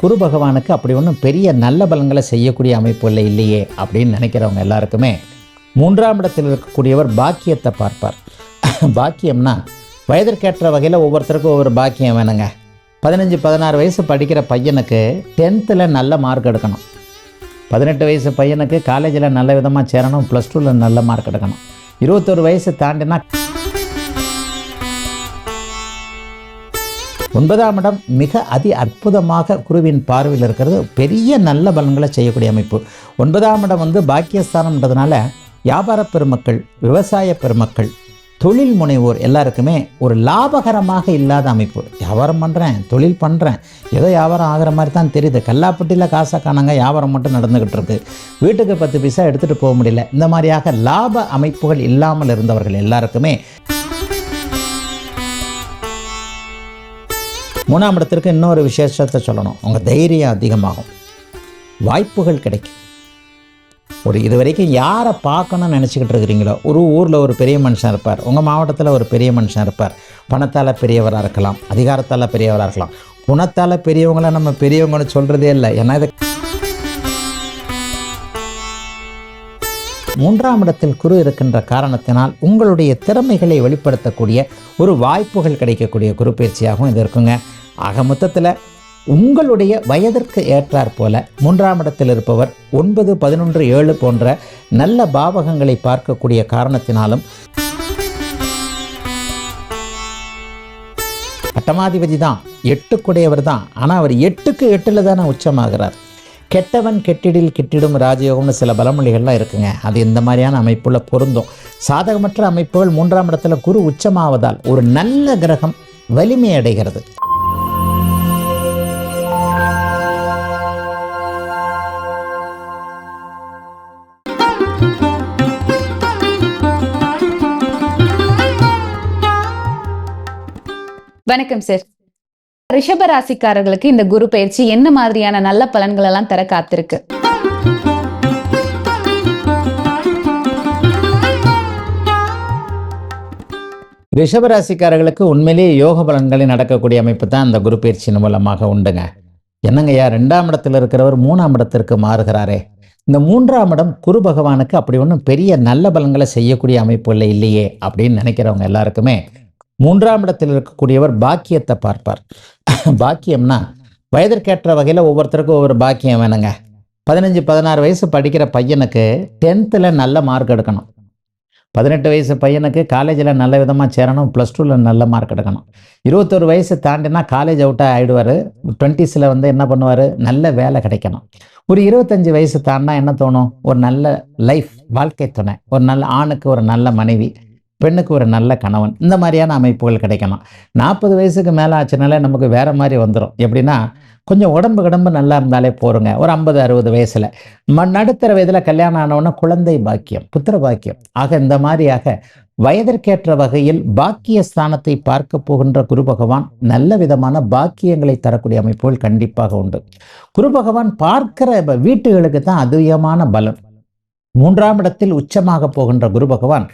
குரு பகவானுக்கு அப்படி ஒன்றும் பெரிய நல்ல பலன்களை செய்யக்கூடிய அமைப்புள்ள இல்லையே அப்படின்னு நினைக்கிறவங்க எல்லாருக்குமே 3ஆம் இடத்தில் இருக்கக்கூடியவர் பாக்கியத்தை பார்ப்பார். பாக்கியம்னா வயதிற்கேற்ற வகையில் ஒவ்வொருத்தருக்கும் ஒவ்வொரு பாக்கியம் வேணுங்க. 15-16 வயசு படிக்கிற பையனுக்கு 10th நல்ல மார்க் எடுக்கணும். 18 வயசு பையனுக்கு காலேஜில் நல்ல விதமாக சேரணும். +2 நல்ல மார்க் எடுக்கணும். 21 வயசு தாண்டினா 9ஆம் இடம் மிக அற்புதமாக குருவின் பார்வையில் இருக்கிறது. பெரிய நல்ல பலன்களை செய்யக்கூடிய அமைப்பு. 9ஆம் இடம் பாக்கியஸ்தானம்ன்றதுனால வியாபார பெருமக்கள், விவசாய பெருமக்கள், தொழில் முனைவோர் எல்லாருக்குமே ஒரு லாபகரமாக இல்லாத அமைப்பு. வியாபாரம் பண்ணுறேன், தொழில் பண்ணுறேன், ஏதோ வியாபாரம் ஆகிற மாதிரி தான் தெரியுது. கல்லாப்பட்டியில் காசை காணாங்க, வியாபாரம் மட்டும் நடந்துக்கிட்டு இருக்கு. வீட்டுக்கு 10 பைசா எடுத்துகிட்டு போக முடியல. இந்த மாதிரியாக லாப அமைப்புகள் இல்லாமல் இருந்தவர்கள் எல்லாருக்குமே 3ஆம் இடத்திற்கு இன்னொரு விசேஷத்தை சொல்லணும். உங்கள் தைரியம் அதிகமாகும், வாய்ப்புகள் கிடைக்கும். இது வரைக்கும் யாரை பார்க்கணும்னு நினச்சிக்கிட்டு இருக்கிறீங்களோ, ஒரு ஊரில் ஒரு பெரிய மனுஷன் இருப்பார், உங்கள் மாவட்டத்தில் ஒரு பெரிய மனுஷன் இருப்பார். பணத்தால் பெரியவராக இருக்கலாம், அதிகாரத்தால் பெரியவராக இருக்கலாம். குணத்தால் பெரியவங்கள நம்ம பெரியவங்கன்னு சொல்கிறதே இல்லை. ஏன்னா இது 3ஆம் இடத்தில் குரு இருக்கின்ற காரணத்தினால் உங்களுடைய திறமைகளை வெளிப்படுத்தக்கூடிய ஒரு வாய்ப்புகள் கிடைக்கக்கூடிய குரு பயிற்சியாகவும் இது இருக்குங்க. ஆக மொத்தத்தில் உங்களுடைய வயதிற்கு ஏற்றாற் போல 3ஆம் இடத்தில் இருப்பவர் 9, 11, 7 போன்ற நல்ல பாவகங்களை பார்க்கக்கூடிய காரணத்தினாலும் அட்டமாதிபதி தான், 8 தான். ஆனால் அவர் 8க்கு 8 தானே உச்சமாகிறார். கெட்டவன் கெட்டிடில் கெட்டிடும் ராஜயோகம்னு சில பலமொழிகள்லாம் இருக்குங்க. அது இந்த மாதிரியான அமைப்புள்ள பொருந்தும். சாதகமற்ற அமைப்புகள் 3ஆம் இடத்துல குரு உச்சமாவதால் ஒரு நல்ல கிரகம் வலிமை அடைகிறது. வணக்கம் சார். ரிஷப ராசிக்காரர்களுக்கு இந்த குரு பயிற்சி என்ன மாதிரியான நல்ல பலன்கள் எல்லாம் தர காத்திருக்கு? ரிஷபராசிக்காரர்களுக்கு உண்மையிலேயே யோக பலன்களில் நடக்கக்கூடிய அமைப்பு தான் அந்த குரு பயிற்சியின் மூலமாக உண்டுங்க. என்னங்கய்யா, 2ஆம் இடத்தில் இருக்கிறவர் 3ஆம் இடத்திற்கு மாறுகிறாரே. இந்த 3ஆம் இடம் குரு பகவானுக்கு அப்படி ஒன்றும் பெரிய நல்ல பலன்களை செய்யக்கூடிய அமைப்புள்ள இல்லையே அப்படின்னு நினைக்கிறவங்க எல்லாருக்குமே 3ஆம் இடத்தில் இருக்கக்கூடியவர் பாக்கியத்தை பார்ப்பார். பாக்கியம்னா வயதிற்கேற்ற வகையில் ஒவ்வொருத்தருக்கும் ஒவ்வொரு பாக்கியம் வேணுங்க. 15-16 வயசு படிக்கிற பையனுக்கு 10th நல்ல மார்க் எடுக்கணும். 18 வயசு பையனுக்கு காலேஜில் நல்ல விதமாக சேரணும். +2 நல்ல மார்க் எடுக்கணும். 21 வயசு தாண்டினா காலேஜ் அவுட்டாக ஆகிடுவார். 20s என்ன பண்ணுவார், நல்ல வேலை கிடைக்கணும். ஒரு 25 வயசு தாண்டினா என்ன தோணும், ஒரு நல்ல லைஃப், வாழ்க்கை துணை, ஒரு நல்ல ஆணுக்கு ஒரு நல்ல மனைவி, பெண்ணுக்கு ஒரு நல்ல கணவன், இந்த மாதிரியான அமைப்புகள் கிடைக்கணும். 40 வயசுக்கு மேலே ஆச்சுனாலே நமக்கு வேறு மாதிரி வந்துடும். எப்படின்னா கொஞ்சம் உடம்பு நல்லா இருந்தாலே போருங்க. ஒரு 50-60 வயசில் நடுத்தர வயதில் கல்யாணம் ஆனவுடனே குழந்தை பாக்கியம், புத்திர பாக்கியம். ஆக இந்த மாதிரியாக வயதிற்கேற்ற வகையில் பாக்கிய ஸ்தானத்தை பார்க்க போகின்ற குரு பகவான் நல்ல விதமான பாக்கியங்களை தரக்கூடிய அமைப்புகள் கண்டிப்பாக உண்டு. குரு பகவான் பார்க்கிற வீட்டுகளுக்கு தான் அதிகமான பலம். 3ஆம் இடத்தில் உச்சமாக போகின்ற குரு பகவான்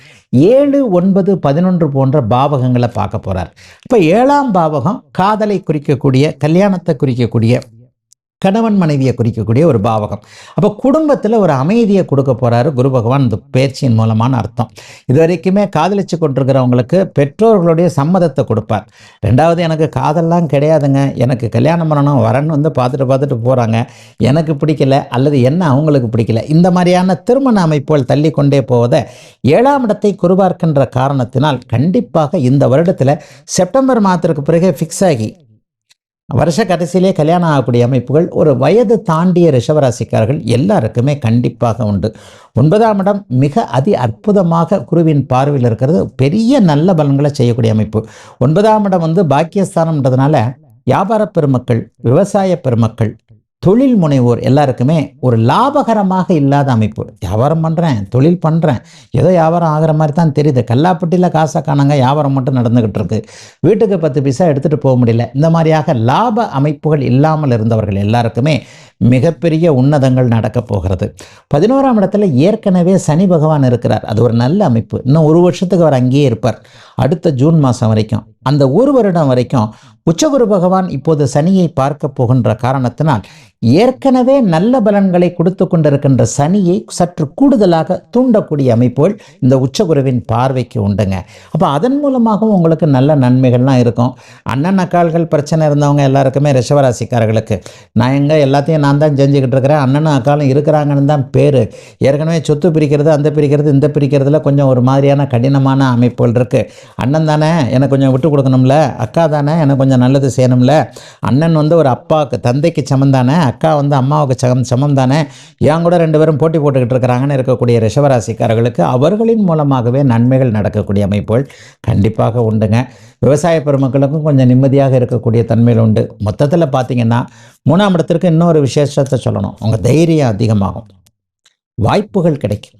7, 9, 11 போன்ற பாவகங்களை பார்க்க போறார். இப்போ 7ஆம் பாவகம் காதலை குறிக்கக்கூடிய, கல்யாணத்தை குறிக்கக்கூடிய, கணவன் மனைவியை குறிக்கக்கூடிய ஒரு பாவகம். அப்போ குடும்பத்தில் ஒரு அமைதியை கொடுக்க போறாரு குரு பகவான் இந்த பயிற்சியின் மூலமான அர்த்தம். இது வரைக்குமே காதலிச்சு கொண்டிருக்கிறவங்களுக்கு பெற்றோர்களுடைய சம்மதத்தை கொடுப்பார். 2வது, எனக்கு காதல்லாம் கிடையாதுங்க, எனக்கு கல்யாணம் பண்ணணும், வரன்னு பார்த்துட்டு போகிறாங்க, எனக்கு பிடிக்கல அல்லது என்ன அவங்களுக்கு பிடிக்கல, இந்த மாதிரியான திருமண அமைப்புகள் தள்ளி கொண்டே போவதை 7ஆம் இடத்தை குருபார்க்கின்ற காரணத்தினால் கண்டிப்பாக இந்த வருடத்தில் செப்டம்பர் மாதத்திற்கு பிறகு ஃபிக்ஸ் ஆகி வருஷ கடைசியிலே கல்யாணம் ஆகக்கூடிய அமைப்புகள் ஒரு வயது தாண்டிய ரிஷபராசிக்காரர்கள் எல்லாருக்குமே கண்டிப்பாக உண்டு. 9ஆம் இடம் மிக அற்புதமாக குருவின் பார்வையில் இருக்கிறது. பெரிய நல்ல பலன்களை செய்யக்கூடிய அமைப்பு. 9ஆம் இடம் பாக்கியஸ்தானம்ன்றதுனால வியாபார பெருமக்கள், விவசாய பெருமக்கள், தொழில் முனைவோர் எல்லாருக்குமே ஒரு லாபகரமாக இல்லாத அமைப்பு. வியாபாரம் பண்ணுறேன், தொழில் பண்ணுறேன், ஏதோ வியாபாரம் ஆகிற மாதிரி தான் தெரியுது. கல்லாப்பட்டியில் காசை காணாங்க, வியாபாரம் மட்டும் நடந்துக்கிட்டு இருக்கு. வீட்டுக்கு 10 பைசா எடுத்துகிட்டு போக முடியல. இந்த மாதிரியாக லாப அமைப்புகள் இல்லாமல் இருந்தவர்கள் எல்லாருக்குமே மிகப்பெரிய உன்னதங்கள் நடக்கப் போகிறது. 11ஆம் இடத்துல ஏற்கனவே சனி பகவான் இருக்கிறார். அது ஒரு நல்ல அமைப்பு. இன்னும் 1 வருஷத்துக்கு அவர் அங்கேயே இருப்பார், அடுத்த ஜூன் மாதம் வரைக்கும். அந்த ஒரு வருடம் வரைக்கும் உச்சகுரு பகவான் இப்போது சனியை பார்க்க போகின்ற காரணத்தினால் ஏற்கனவே நல்ல பலன்களை கொடுத்து கொண்டிருக்கின்ற சனியை சற்று கூடுதலாக தூண்டக்கூடிய அமைப்புகள் இந்த உச்சகுருவின் பார்வைக்கு உண்டுங்க. அப்போ அதன் மூலமாகவும் உங்களுக்கு நல்ல நன்மைகள்லாம் இருக்கும். அண்ணன் அக்கால்கள் பிரச்சனை இருந்தவங்க எல்லாருக்குமே ரிஷபராசிக்காரர்களுக்கு நான் எங்கே எல்லாத்தையும் நான் தான் செஞ்சுக்கிட்டு இருக்கிறேன், அண்ணனும் அக்காலும் இருக்கிறாங்கன்னு தான் பேர். ஏற்கனவே சொத்து பிரிக்கிறது, அந்த பிரிக்கிறது, இந்த பிரிக்கிறதுல கொஞ்சம் ஒரு மாதிரியான கடினமான அமைப்புகள் இருக்குது. அண்ணன் தானே எனக்கு கொஞ்சம் விட்டு கொடுக்கணும்ல, அக்கா தானே எனக்கு கொஞ்சம் நல்லது செய்யணும்ல, அண்ணன் ஒரு அப்பாவுக்கு தந்தைக்கு சமம் தானே, அக்கா அம்மாவுக்கு சமம் தானே, ஏன் கூட 2 பேரும் போட்டி போட்டுக்கிட்டு இருக்கிறாங்கன்னு இருக்கக்கூடிய ரிஷபராசிக்காரர்களுக்கு அவர்களின் மூலமாகவே நன்மைகள் நடக்கக்கூடிய அமைப்புகள் கண்டிப்பாக உண்டுங்க. விவசாய பெருமக்களுக்கும் கொஞ்சம் நிம்மதியாக இருக்கக்கூடிய தன்மையில் உண்டு. மொத்தத்தில் பார்த்தீங்கன்னா 3ஆம் இடத்திற்கு இன்னொரு விசேஷத்தை சொல்லணும். உங்கள் தைரியம் அதிகமாகும், வாய்ப்புகள் கிடைக்கும்.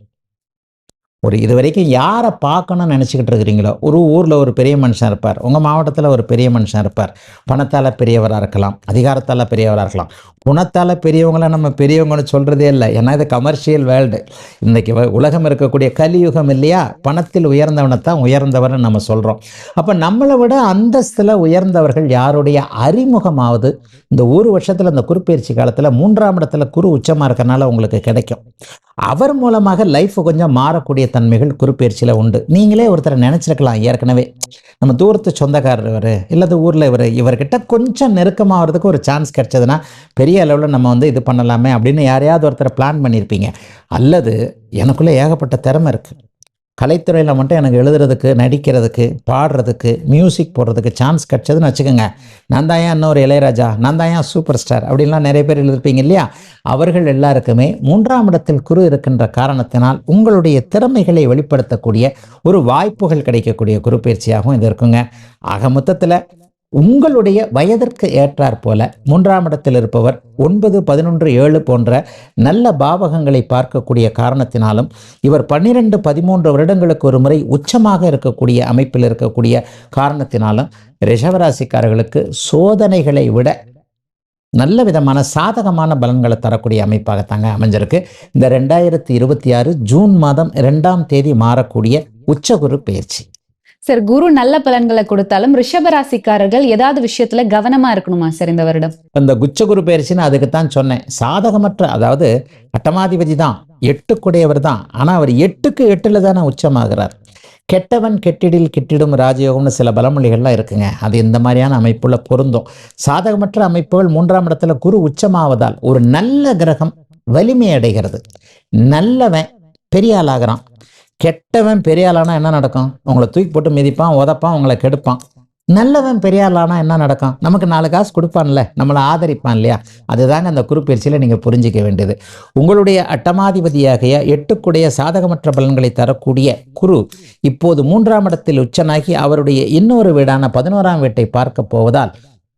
இது வரைக்கும் யாரை பார்க்கணும்னு நினச்சிக்கிட்டு இருக்கிறீங்களோ, ஒரு ஊரில் ஒரு பெரிய மனுஷன் இருப்பார், உங்கள் மாவட்டத்தில் ஒரு பெரிய மனுஷன் இருப்பார். பணத்தால் பெரியவராக இருக்கலாம், அதிகாரத்தால் பெரியவராக இருக்கலாம். குணத்தால் பெரியவங்கள நம்ம பெரியவங்கன்னு சொல்கிறதே இல்லை. ஏன்னா இது கமர்ஷியல் வேர்ல்டு. இன்றைக்கி உலகம் இருக்கக்கூடிய கலியுகம் இல்லையா? பணத்தில் உயர்ந்தவனைத்தான் உயர்ந்தவர்னு நம்ம சொல்கிறோம். அப்போ நம்மளை விட அந்தஸ்தில் உயர்ந்தவர்கள் யாருடைய அறிமுகமாவது இந்த ஒரு வருஷத்தில் இந்த குருப்பெயர்ச்சி காலத்தில் 3ஆம் இடத்துல குரு உச்சமாக இருக்கிறனால உங்களுக்கு கிடைக்கும். அவர் மூலமாக லைஃப் கொஞ்சம் மாறக்கூடிய தன்மைகள் குருப்பெயர்ச்சியில் உண்டு. நீங்களே ஒருத்தரை நினச்சிருக்கலாம், ஏற்கனவே நம்ம தூரத்து சொந்தக்காரர் இவர், இல்லாத ஊரில் இவர்கிட்ட கொஞ்சம் நெருக்கமாகிறதுக்கு ஒரு சான்ஸ் கிடைச்சதுன்னா பெரிய அளவில் நம்ம இது பண்ணலாமே அப்படின்னு யாரையாவது ஒருத்தரை பிளான் பண்ணியிருப்பீங்க. அல்லது எனக்குள்ளே ஏகப்பட்ட திறமை இருக்குது, கலைத்துறையில் மட்டும் எனக்கு எழுதுறதுக்கு, நடிக்கிறதுக்கு, பாடுறதுக்கு, மியூசிக் போடுறதுக்கு சான்ஸ் கிடச்சதுன்னு வச்சுக்கோங்க, நான் தான் ஏன் இன்னொரு இளையராஜா, நான் தான் ஏன் சூப்பர் ஸ்டார் அப்படின்லாம் நிறைய பேர் எழுதிருப்பீங்க இல்லையா? அவர்கள் எல்லாருக்குமே 3ஆம் இடத்தில் குரு இருக்கின்ற காரணத்தினால் உங்களுடைய திறமைகளை வெளிப்படுத்தக்கூடிய ஒரு வாய்ப்புகள் கிடைக்கக்கூடிய குரு பயிற்சியாகவும் இது இருக்குங்க. ஆக மொத்தத்தில் உங்களுடைய வயதிற்கு ஏற்றாற் போல 3ஆம் இடத்தில் இருப்பவர் 9, 11, 7 போன்ற நல்ல பாவகங்களை பார்க்கக்கூடிய காரணத்தினாலும் இவர் 12, 13 வருடங்களுக்கு ஒரு முறை உச்சமாக இருக்கக்கூடிய அமைப்பில் இருக்கக்கூடிய காரணத்தினாலும் ரிஷபராசிக்காரர்களுக்கு சோதனைகளை விட நல்ல விதமான சாதகமான பலன்களை தரக்கூடிய அமைப்பாகத்தாங்க அமைஞ்சிருக்கு. இந்த 2026 ஜூன் மாதம் 2ஆம் தேதி மாறக்கூடிய உச்சகுரு பயிற்சி. சார், குரு நல்ல பலன்களை கொடுத்தாலும் ரிஷபராசிக்காரர்கள் ஏதாவது விஷயத்துல கவனமா இருக்கணுமா சார் இந்த வருடம்? இந்த குச்சகுரு பயிற்சின்னு அதுக்குத்தான் சொன்னேன். சாதகமற்ற, அதாவது அட்டமாதிபதி தான், 8 தான், ஆனால் அவர் 8க்கு 8ல் தானே உச்சமாகிறார். கெட்டவன் கெட்டிடில் கிட்டிடும் ராஜயோகம்னு சில பலமொழிகள்லாம் இருக்குங்க. அது இந்த மாதிரியான அமைப்புல பொருந்தும். சாதகமற்ற அமைப்புகள் 3ஆம் இடத்துல குரு உச்சமாவதால் ஒரு நல்ல கிரகம் வலிமை அடைகிறது. நல்லவன் பெரிய ஆளாகிறான், கெட்டவன் பெரிய ஆளானா என்ன நடக்கும்? உங்களை தூக்கி போட்டு மிதிப்பான், உதப்பான், உங்களை கெடுப்பான். நல்லவன் பெரிய ஆளானா என்ன நடக்கும்? நமக்கு 4 காசு கொடுப்பான்ல, நம்மளை ஆதரிப்பான் இல்லையா? அதுதாங்க அந்த குரு பயிற்சியில் நீங்கள் புரிஞ்சிக்க வேண்டியது. உங்களுடைய அட்டமாதிபதியாகிய 8க்குடைய சாதகமற்ற பலன்களை தரக்கூடிய குரு இப்போது 3ஆம் இடத்தில் உச்சனாகி அவருடைய இன்னொரு வீடான 11ஆம் வீட்டை பார்க்க போவதால்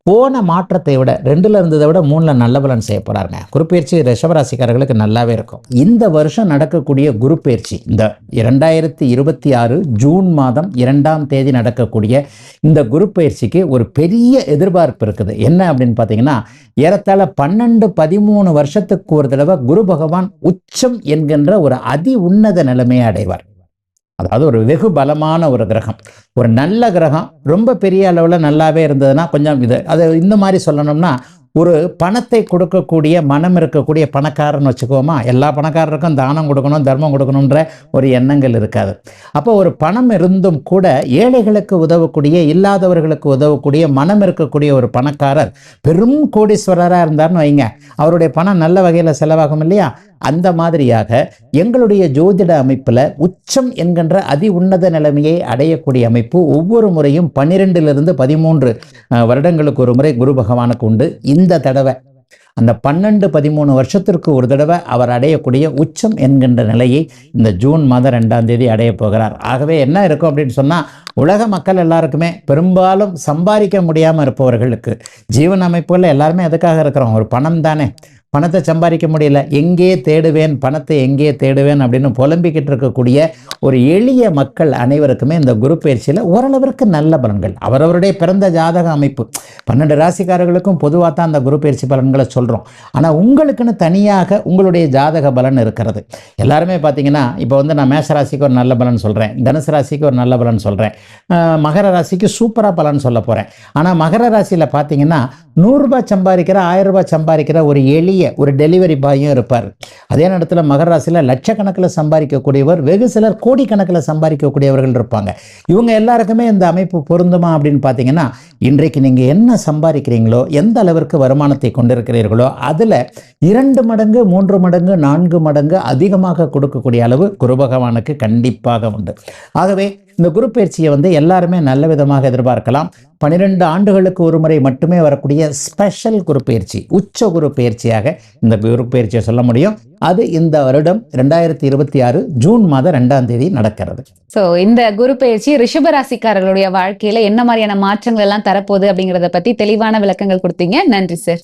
போன மாற்றத்தை விட 2ல் இருந்ததை விட 3ல் நல்ல பலன் செய்ய போறாருங்க. குரு பயிற்சி ரிஷபராசிக்காரர்களுக்கு நல்லாவே இருக்கும். இந்த வருஷம் நடக்கக்கூடிய குரு பயிற்சி, இந்த 2026 ஜூன் மாதம் 2ஆம் தேதி நடக்கக்கூடிய இந்த குரு பயிற்சிக்கு ஒரு பெரிய எதிர்பார்ப்பு இருக்குது. என்ன அப்படின்னு பார்த்தீங்கன்னா, ஏறத்தாழ 12, 13 வருஷத்துக்கு ஒரு தடவை குரு பகவான் உச்சம் என்கின்ற ஒரு அதி உன்னத நிலைமையை அடைவார். அதாவது ஒரு வெகு பலமான ஒரு கிரகம், ஒரு நல்ல கிரகம், ரொம்ப பெரிய அளவில் நல்லாவே இருந்ததுன்னா கொஞ்சம் அது இந்த மாதிரி சொல்லணும்னா, ஒரு பணத்தை கொடுக்கக்கூடிய மனம் இருக்கக்கூடிய பணக்காரன்னு வச்சுக்கோமா. எல்லா பணக்காரருக்கும் தானம் கொடுக்கணும், தர்மம் கொடுக்கணுன்ற ஒரு எண்ணங்கள் இருக்காது. அப்போ ஒரு பணம் இருந்தும் கூட ஏழைகளுக்கு உதவக்கூடிய, இல்லாதவர்களுக்கு உதவக்கூடிய மனம் இருக்கக்கூடிய ஒரு பணக்காரர் பெரும் கோடீஸ்வரராக இருந்தார்னு வைங்க, அவருடைய பணம் நல்ல வகையில் செலவாகும் இல்லையா? அந்த மாதிரியாக எங்களுடைய ஜோதிட அமைப்பில் உச்சம் என்கின்ற அதி உன்னத நிலைமையை அடையக்கூடிய அமைப்பு ஒவ்வொரு முறையும் 12லிருந்து 13 வருடங்களுக்கு ஒரு முறை குரு பகவானுக்கு உண்டு. இந்த தடவை அந்த 12, 13 வருஷத்திற்கு ஒரு தடவை அவர் அடையக்கூடிய உச்சம் என்கின்ற நிலையை இந்த ஜூன் மாதம் 2ஆம் தேதி அடைய போகிறார். ஆகவே என்ன இருக்கும் அப்படின்னு சொன்னால், உலக மக்கள் எல்லாருக்குமே பெரும்பாலும் சம்பாதிக்க முடியாமல் இருப்பவர்களுக்கு, ஜீவன் அமைப்புகளில் எல்லாருமே எதுக்காக இருக்கிறோம்? ஒரு பணம் தானே. பணத்தை சம்பாதிக்க முடியல, எங்கே தேடுவேன் பணத்தை, எங்கே தேடுவேன் அப்படின்னு புலம்பிக்கிட்டு இருக்கக்கூடிய ஒரு எளிய மக்கள் அனைவருக்குமே இந்த குரு பயிற்சியில் ஓரளவிற்கு நல்ல பலன்கள். அவரவருடைய பிறந்த ஜாதக அமைப்பு 12 ராசிக்காரர்களுக்கும் பொதுவாக தான் அந்த குரு பயிற்சி பலன்களை சொல்கிறோம். ஆனால் உங்களுக்குன்னு தனியாக உங்களுடைய ஜாதக பலன் இருக்கிறது. எல்லாருமே பார்த்தீங்கன்னா இப்போ நான் மேஷ ராசிக்கு ஒரு நல்ல பலன் சொல்கிறேன், தனுசு ராசிக்கு ஒரு நல்ல பலன் சொல்கிறேன், மகர ராசிக்கு சூப்பராக பலன் சொல்ல போகிறேன். ஆனால் மகர ராசியில் பார்த்தீங்கன்னா 100 ரூபாய் சம்பாதிக்கிற 1000 ரூபாய் சம்பாதிக்கிற ஒரு எளிய ஒரு டெலிவரி பாயும் இருப்பார். அதே நேரத்தில் மகர ராசியில் லட்சக்கணக்கில் சம்பாதிக்கக்கூடியவர், வெகு சிலர் கோடிக்கணக்கில் சம்பாதிக்கக்கூடியவர்கள் இருப்பாங்க. இவங்க எல்லாருக்குமே இந்த அமைப்பு பொருந்துமா அப்படின்னு பார்த்தீங்கன்னா, இன்றைக்கு நீங்கள் என்ன சம்பாதிக்கிறீங்களோ, எந்த அளவிற்கு வருமானத்தை கொண்டிருக்கிறீர்களோ அதில் 2 மடங்கு 3 மடங்கு 4 மடங்கு அதிகமாக கொடுக்கக்கூடிய அளவு குரு பகவானுக்கு கண்டிப்பாக உண்டு. ஆகவே இந்த குரு பயிற்சியை எல்லாருமே நல்ல விதமாக எதிர்பார்க்கலாம். 12 ஆண்டுகளுக்கு ஒரு முறை மட்டுமே வரக்கூடிய ஸ்பெஷல் குரு பயிற்சி, உச்ச குரு பயிற்சியாக இந்த குரு பயிற்சியை சொல்ல முடியும். அது இந்த வருடம் 2026 ஜூன் மாதம் 2ஆம் தேதி நடக்கிறது. சோ இந்த குரு பயிற்சி ரிஷபராசிக்காரர்களுடைய வாழ்க்கையில என்ன மாதிரியான மாற்றங்கள் எல்லாம் தரப்போகுது அப்படிங்கறத பத்தி தெளிவான விளக்கங்கள் கொடுத்தீங்க. நன்றி சார்.